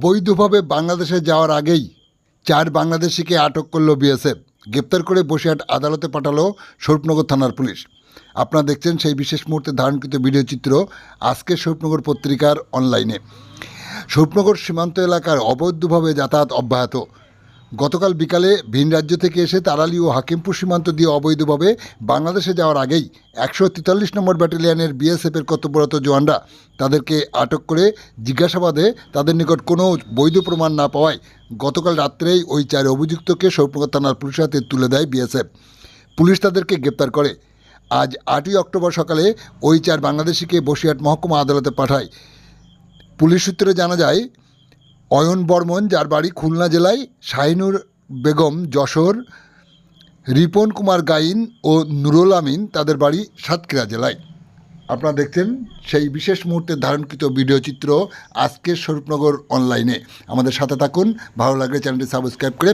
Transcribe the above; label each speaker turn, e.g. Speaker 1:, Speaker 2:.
Speaker 1: অবৈধভাবে বাংলাদেশে যাওয়ার আগেই 4 বাংলাদেশিকে আটক করল বিএসএফ। গ্রেপ্তার করে বসিরহাট আদালতে পাঠালো স্বরূপনগর থানার পুলিশ। আপনারা দেখছেন সেই বিশেষ মুহূর্তে ধারণকৃত ভিডিও চিত্র আজকের স্বরূপনগর পত্রিকার অনলাইনে। স্বরূপনগর সীমান্ত এলাকার অবৈধভাবে যাতায়াত অব্যাহত। গতকাল বিকালে ভিন রাজ্য থেকে এসে তারালি ও হাকিমপুর সীমান্ত দিয়ে অবৈধভাবে বাংলাদেশে যাওয়ার আগেই 143 নম্বর ব্যাটালিয়নের বিএসএফের কর্তব্যরত জওয়ানরা তাদেরকে আটক করে জিজ্ঞাসাবাদে তাদের নিকট কোনো বৈধ প্রমাণ না পাওয়ায় গতকাল রাত্রেই ওই 4 অভিযুক্তকে স্বরূপনগর থানার পুলিশের হাতে তুলে দেয় বিএসএফ। পুলিশ তাদেরকে গ্রেপ্তার করে। আজ 8ই অক্টোবর সকালে ওই 4 বাংলাদেশিকে বসিরহাট মহকুমা আদালতে পাঠায়। পুলিশ সূত্রে জানা যায়, অয়ন বর্মন, যার বাড়ি খুলনা জেলায়, শাহিনুর বেগম যশোর, রিপন কুমার গাইন ও নুরুল আমিন তাদের বাড়ি সাতক্ষীরা জেলায়। আপনারা দেখছেন সেই বিশেষ মুহূর্তে ধারণকৃত ভিডিও চিত্র আজকের স্বরূপনগর অনলাইনে। আমাদের সাথে থাকুন, ভালো লাগলে চ্যানেলটি সাবস্ক্রাইব করে